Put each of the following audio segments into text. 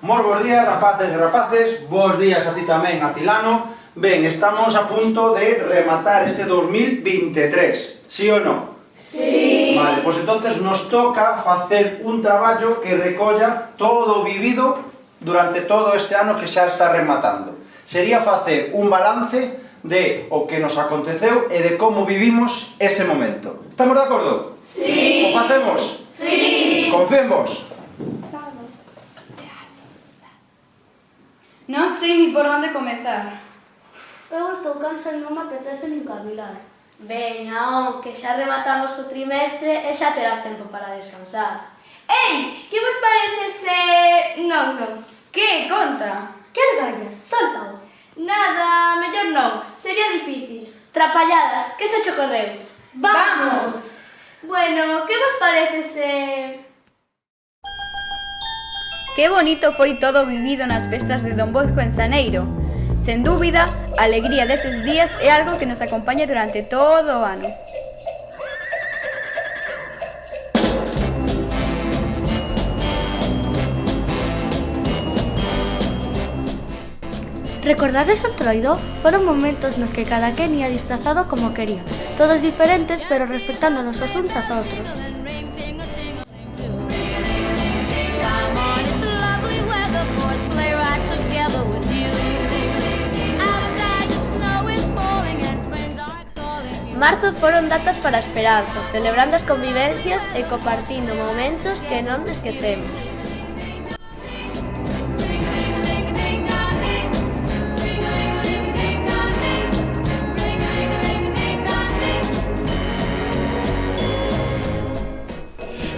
Moi bons días, rapaces e rapaces, bons días a ti tamén, Atilano. Ben, estamos a punto de rematar este 2023, sí ou non? Sí. Vale, pois entonces nos toca facer un traballo que recolla todo o vivido durante todo este ano que xa está rematando. Sería facer un balance de o que nos aconteceu e de como vivimos ese momento. Estamos de acordo? Sí. O facemos? Sí. Confiemos. Non sei ni por onde comezar. Eu estou cansada e non me apetece nin cavilar. Veña, que xa rematamos o trimestre e xa terás tempo para descansar. Ei, que vos parece se... Non. Que? Conta! Que argallas? Solta-o. Nada, mellor non. Sería difícil. Trapalladas, que se che ocorreu? ¡Vamos! Bueno, que vos parece se... Que bonito foi todo vivido nas festas de Don Bosco en Saneiro. Sen dúbida, a alegría deses días é algo que nos acompaña durante todo o ano. Recordades o Entroido? Foron momentos nos que cada quen ia disfrazado como quería. Todos diferentes, pero respetándonos os uns aos outros. Marzo foron datas para a esperanza, celebrando as convivencias e compartindo momentos que non esquecemos.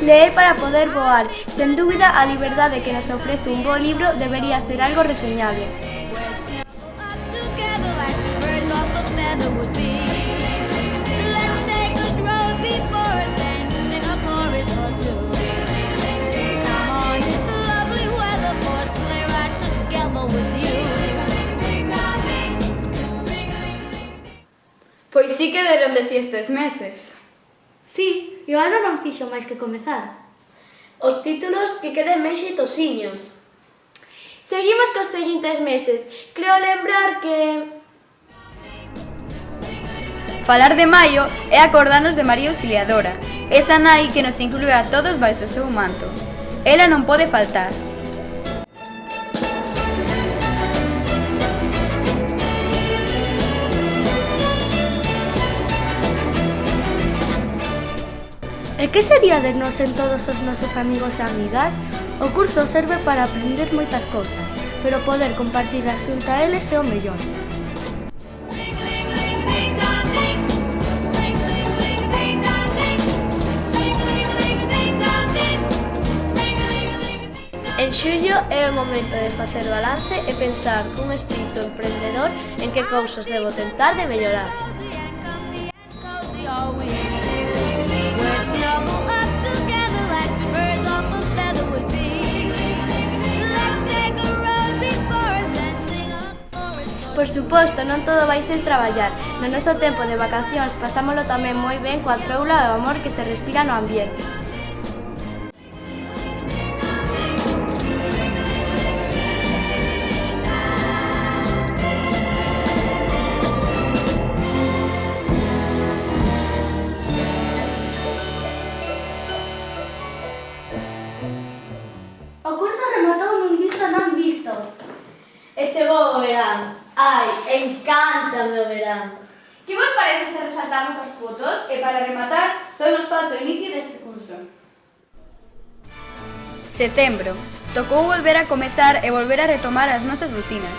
Leer para poder voar. Sen dúbida, a liberdade que nos ofrece un bo libro debería ser algo reseñable. Pois sí que deron de si estes meses. Sí, e o ano non fixo máis que comezar. Os títulos que queden ben xeitosiños. Seguimos cos seguintes meses. Creo lembrar que... Falar de maio é acordarnos de María Auxiliadora, esa nai que nos inclúe a todos baixo o seu manto. Ela non pode faltar. E que sería de nós en todos os nosos amigos e amigas? O curso serve para aprender moitas cousas, pero poder compartirlas xunto a eles é o mellor. En xullo é o momento de facer balance e pensar cun espírito emprendedor en que cousas debo tentar de mellorar. Por suposto, non todo vai ser traballar. No noso tempo de vacacións pasámolo tamén moi ben coa troula e o amor que se respira no ambiente. O curso rematou nun visto non visto. E chegou o verán. Ai, encántame o verán. Que vos parece se resaltamos as fotos? E para rematar, só nos falta o inicio deste curso. Setembro. Tocou volver a comezar e volver a retomar as nosas rutinas.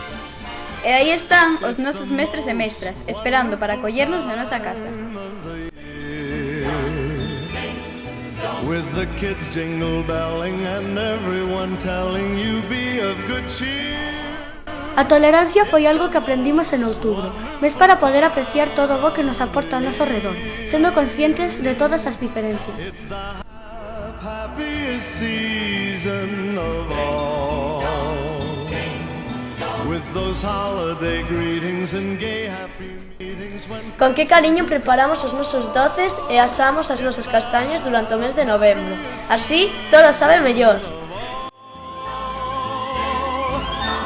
E aí están os nosos mestres e mestras, esperando para acollernos na nosa casa. With the kids jingle belling and everyone telling you be of good cheer. A tolerancia foi algo que aprendimos en outubro, mes para poder apreciar todo o bo que nos aporta ao noso redor, sendo conscientes de todas as diferencias. It's the happiest season of all. With those holiday greetings and gay happy meetings when... Con que cariño preparamos os nosos doces e asamos as nosas castañas durante o mes de novembro. Así, todo sabe mellor.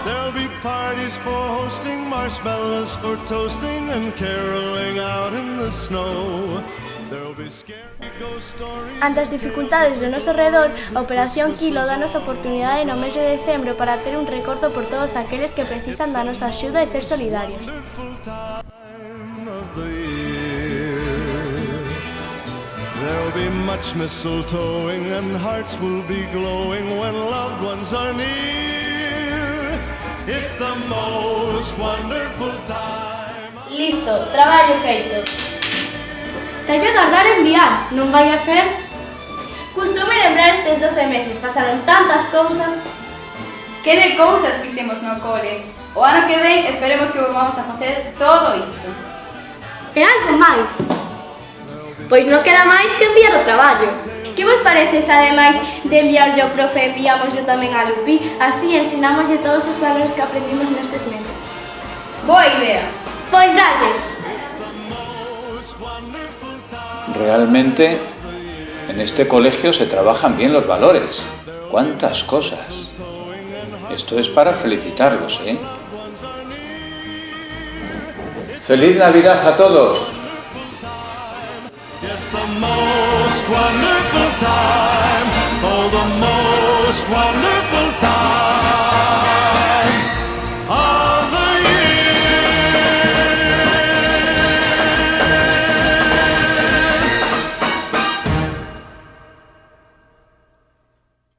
There'll be parties for hosting, marshmallows for toasting, and caroling out in the snow. There'll be scary ghost stories. Ante as dificultades do noso redor, a Operación Kilo danos a oportunidade no mes de decembro para ter un recordo por todos aqueles que precisan da nosa axuda e ser solidarios. Wonderful time of the year. There'll be much mistletoeing and hearts will be glowing when loved ones are near. It's the most wonderful time. Listo, traballo feito. Ten que tardar en enviar, non vai a ser? Costume lembrar estes 12 meses, pasaron tantas cousas. Que de cousas fixemos no cole. O ano que ven esperemos que volvamos a facer todo isto. E algo máis. Pois non queda máis que enviar o traballo. Que vos parece se ademais de enviarlle ao profe enviámoslle tamén a Lupi? Así ensinámoslle todos os valores que aprendimos nestes meses. Boa idea. Pois dalle! Realmente, en este colegio se trabajan bien los valores. ¡Cuántas cosas! Esto es para felicitarlos, ¿eh? ¡Feliz Navidad a todos! Yes, the most wonderful time. Oh, the most wonderful time.